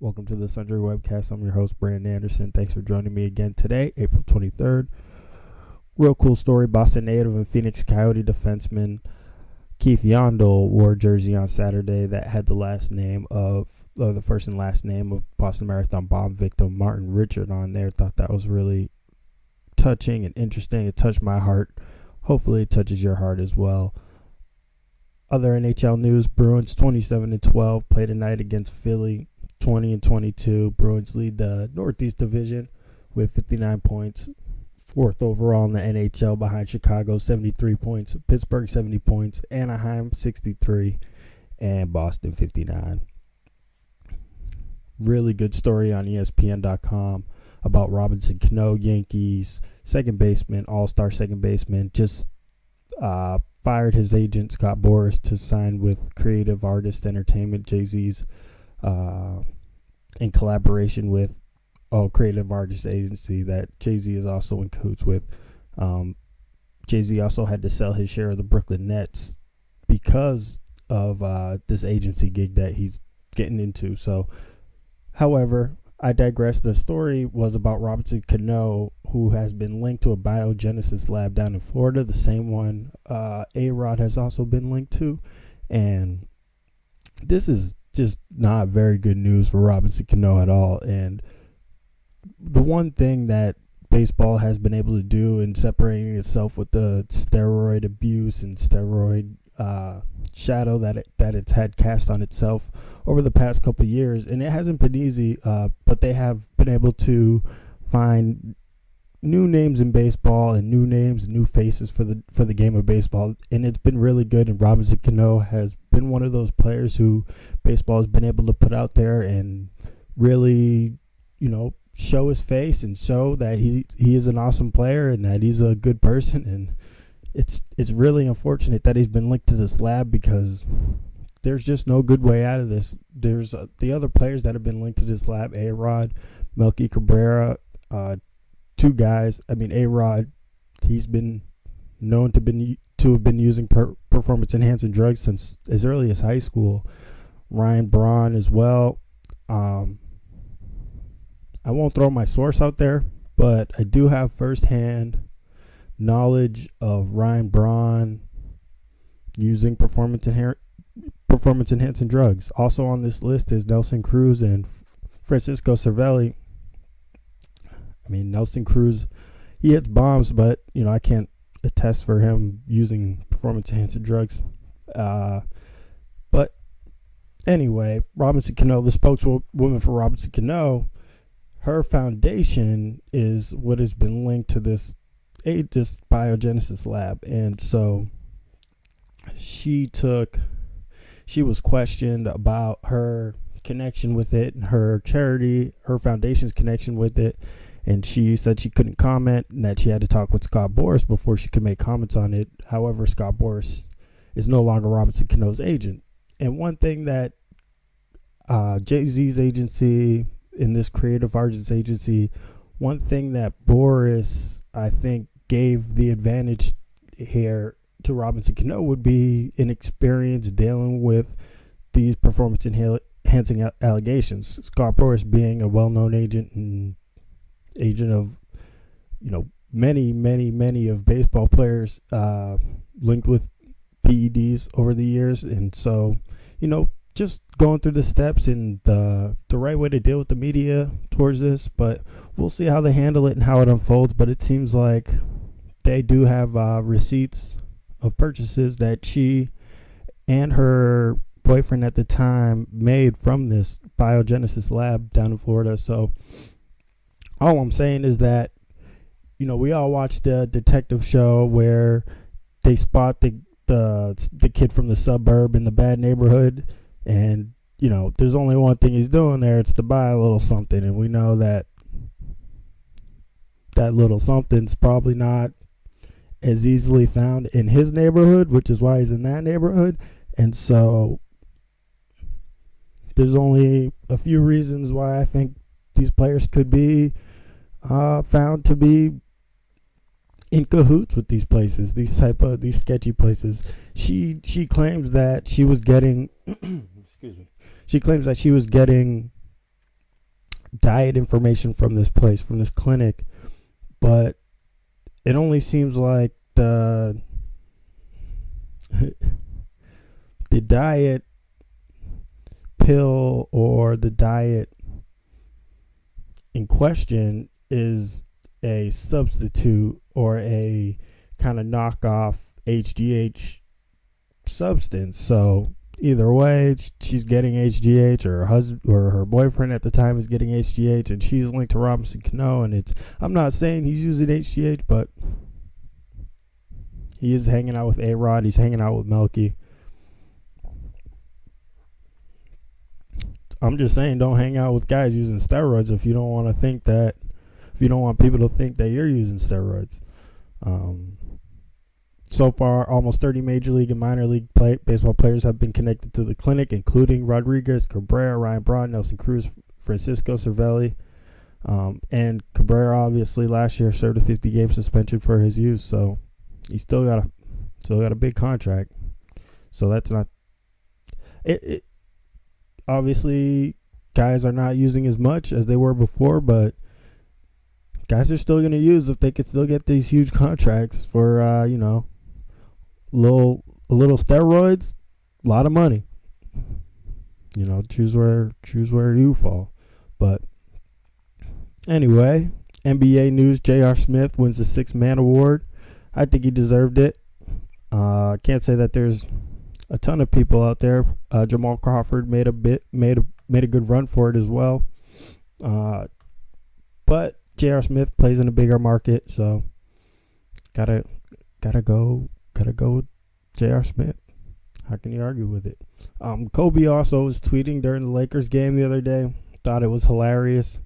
Welcome to the Sundry Webcast. I'm your host, Brandon Anderson. Thanks for joining me again today, April 23rd. Real cool story. Boston native and Phoenix Coyote defenseman Keith Yandel wore a jersey on Saturday that had the first and last name of Boston Marathon bomb victim Martin Richard on there. Thought that was really touching and interesting. It touched my heart. Hopefully it touches your heart as well. Other NHL news: Bruins 27-12 play tonight against Philly. 20-22. Bruins lead the Northeast Division with 59 points, fourth overall in the NHL behind Chicago 73 points, Pittsburgh 70 points, Anaheim 63, and Boston 59. Really good story on ESPN.com about Robinson Cano, Yankees second baseman, all-star second baseman, just fired his agent Scott Boras to sign with Creative Artist Entertainment, Jay-Z's in collaboration with Creative Artist Agency that Jay-Z is also in cahoots with. Jay-Z also had to sell his share of the Brooklyn Nets because of this agency gig that he's getting into. So, however, I digress. The story was about Robinson Cano, who has been linked to a biogenesis lab down in Florida, the same one A-Rod has also been linked to. And this is just not very good news for Robinson Cano at all. And the one thing that baseball has been able to do in separating itself with the steroid abuse and steroid shadow that it's had cast on itself over the past couple of years, and it hasn't been easy, but they have been able to find new names in baseball and new names and new faces for the game of baseball, and it's been really good. And Robinson Cano has been one of those players who baseball has been able to put out there and really, show his face and show that he is an awesome player and that he's a good person. And it's really unfortunate that he's been linked to this lab, because there's just no good way out of this. There's the other players that have been linked to this lab: A-Rod, Melky Cabrera, two guys. I mean, A-Rod, he's been known to have been using performance-enhancing drugs since as early as high school. Ryan Braun as well. I won't throw my source out there, but I do have firsthand knowledge of Ryan Braun using performance-enhancing drugs. Also on this list is Nelson Cruz and Francisco Cervelli. I mean, Nelson Cruz, he hits bombs, but, I can't attest for him using performance-enhancing drugs. But anyway, Robinson Cano, the spokeswoman for Robinson Cano, her foundation is what has been linked to this biogenesis lab. And so she was questioned about her connection with it and her charity, her foundation's connection with it. And she said she couldn't comment and that she had to talk with Scott Boras before she could make comments on it. However, Scott Boras is no longer Robinson Cano's agent. And one thing that Jay-Z's agency and this Creative Artists Agency, one thing that Boras, I think, gave the advantage here to Robinson Cano would be an experience dealing with these performance-enhancing allegations. Scott Boras being a well-known agent and agent of, many of baseball players linked with PEDs over the years. And so, just going through the steps and the right way to deal with the media towards this. But we'll see how they handle it and how it unfolds. But it seems like they do have receipts of purchases that she and her boyfriend at the time made from this biogenesis lab down in Florida. So all I'm saying is that, we all watched the detective show where they spot the kid from the suburb in the bad neighborhood, and there's only one thing he's doing there. It's to buy a little something, and we know that little something's probably not as easily found in his neighborhood, which is why he's in that neighborhood. And so there's only a few reasons why I think these players could be found to be in cahoots with these places, these sketchy places. She claims that she was getting excuse me. She claims that she was getting diet information from this place, from this clinic, but it only seems like the diet pill or the diet in question is a substitute or a kind of knockoff HGH substance. So either way, she's getting HGH, or her husband or her boyfriend at the time is getting HGH, and she's linked to Robinson Cano. And I'm not saying he's using HGH, but he is hanging out with A-Rod. He's hanging out with Melky. I'm just saying, don't hang out with guys using steroids if you don't want people to think that you're using steroids. So far, almost 30 major league and minor league baseball players have been connected to the clinic, including Rodriguez, Cabrera, Ryan Braun, Nelson Cruz, Francisco Cervelli. And Cabrera obviously last year served a 50-game suspension for his use, so he still got a big contract. So that's not it. Obviously, guys are not using as much as they were before, but guys are still going to use if they could still get these huge contracts for, a little steroids, a lot of money. Choose where you fall. But anyway, NBA news: J.R. Smith wins the Sixth Man Award. I think he deserved it. Can't say that there's a ton of people out there. Jamal Crawford made a good run for it as well. But J.R. Smith plays in a bigger market, so gotta go with J.R. Smith. How can you argue with it? Kobe also was tweeting during the Lakers game the other day. Thought it was hilarious.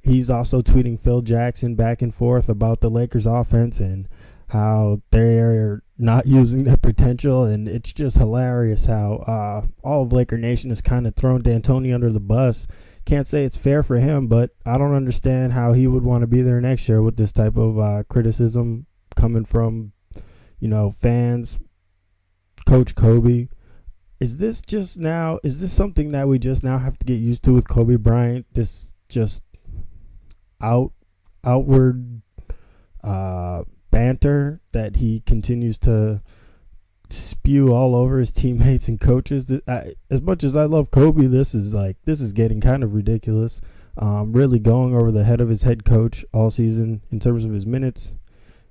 He's also tweeting Phil Jackson back and forth about the Lakers offense and how they're not using their potential, and it's just hilarious how all of Laker Nation has kind of thrown D'Antoni under the bus. Can't say it's fair for him, but I don't understand how he would want to be there next year with this type of criticism coming from, fans. Coach Kobe. Is this something that we just now have to get used to with Kobe Bryant? This just outward banter that he continues to spew all over his teammates and coaches. As much as I love Kobe, this is getting kind of ridiculous. Really going over the head of his head coach all season in terms of his minutes,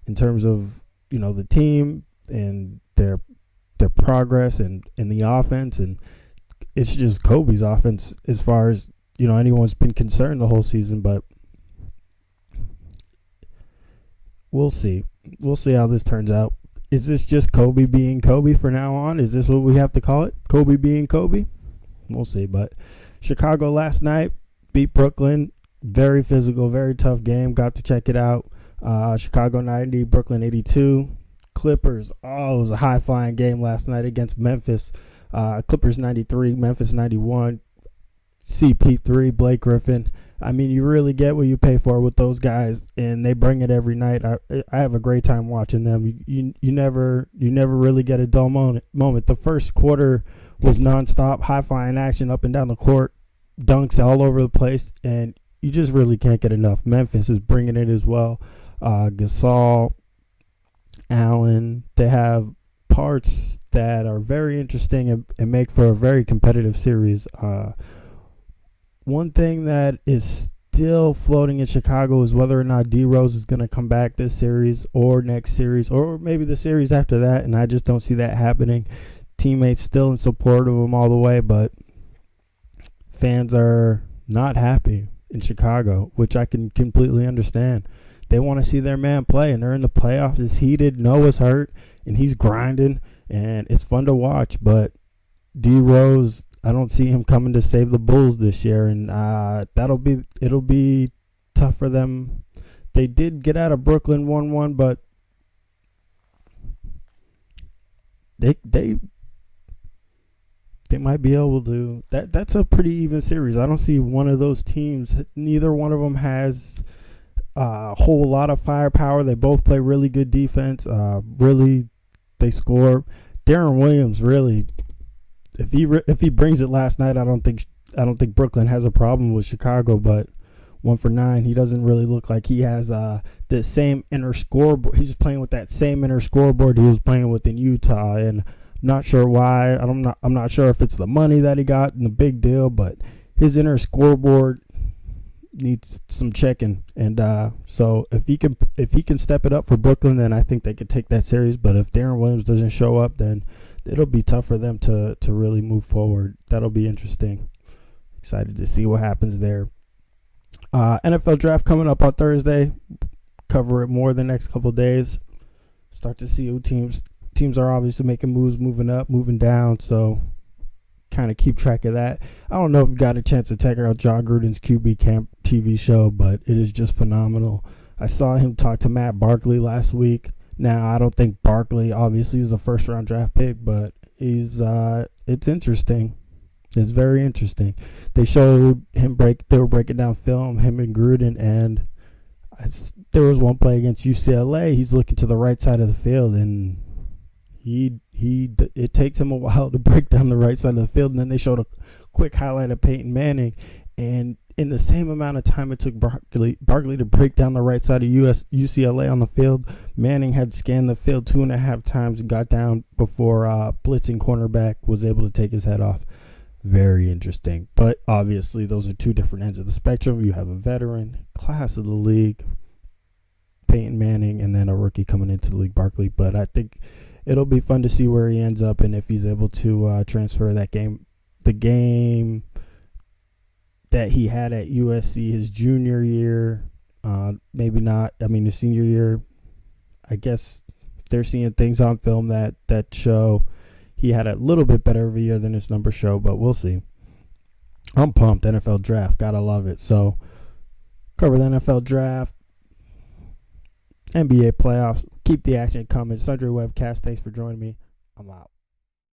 in terms of the team and their progress and the offense, and it's just Kobe's offense as far as anyone's been concerned the whole season. But we'll see how this turns out. Is this just Kobe being Kobe from now on? Is this what we have to call it? Kobe being Kobe? We'll see. But Chicago last night beat Brooklyn. Very physical, very tough game. Got to check it out. Chicago 90, Brooklyn 82. Clippers. Oh, it was a high-flying game last night against Memphis. Clippers 93, Memphis 91. CP3, Blake Griffin. I mean, you really get what you pay for with those guys, and they bring it every night. I have a great time watching them. You never really get a dull moment. The first quarter was nonstop, high-flying action up and down the court, dunks all over the place, and you just really can't get enough. Memphis is bringing it as well. Gasol, Allen, they have parts that are very interesting and make for a very competitive series. One thing that is still floating in Chicago is whether or not D Rose is going to come back this series or next series or maybe the series after that, and I just don't see that happening. Teammates still in support of him all the way, but fans are not happy in Chicago, which I can completely understand. They want to see their man play, and they're in the playoffs. It's heated. Noah's hurt, and he's grinding, and it's fun to watch. But D Rose, I don't see him coming to save the Bulls this year, and it'll be tough for them. They did get out of Brooklyn 1-1, but they might be able to. That's a pretty even series. I don't see one of those teams. Neither one of them has a whole lot of firepower. They both play really good defense. Really, they score. Darren Williams really. If he brings it last night, I don't think Brooklyn has a problem with Chicago. But 1 for 9. He doesn't really look like he has the same inner scoreboard. He's playing with that same inner scoreboard he was playing with in Utah, and I'm not sure why. I'm not sure if it's the money that he got and the big deal, but his inner scoreboard needs some checking. And so if he can step it up for Brooklyn, then I think they could take that series. But if Darren Williams doesn't show up, then it'll be tough for them to really move forward. That'll be interesting. Excited to see what happens there. NFL draft coming up on Thursday. Cover it more the next couple of days. Start to see who teams are obviously making moves, moving up, moving down. So kind of keep track of that. I don't know if you got a chance to check out John Gruden's QB Camp TV show, but it is just phenomenal. I saw him talk to Matt Barkley last week. Now, I don't think Barkley obviously is a first-round draft pick, but it's interesting. It's very interesting. They showed him they were breaking down film, him and Gruden, and there was one play against UCLA. He's looking to the right side of the field, and it takes him a while to break down the right side of the field. And then they showed a quick highlight of Peyton Manning, and in the same amount of time it took Barkley to break down the right side of UCLA on the field, Manning had scanned the field 2.5 times and got down before blitzing cornerback was able to take his head off. Very interesting. But obviously those are two different ends of the spectrum. You have a veteran, class of the league, Peyton Manning, and then a rookie coming into the league, Barkley. But I think it'll be fun to see where he ends up and if he's able to transfer the game that he had at USC his junior year. Maybe not. I mean, his senior year, I guess they're seeing things on film that show he had a little bit better of a year than his numbers show, but we'll see. I'm pumped. NFL draft. Gotta love it. So, cover the NFL draft, NBA playoffs. Keep the action coming. Sundry Webcast. Thanks for joining me. I'm out.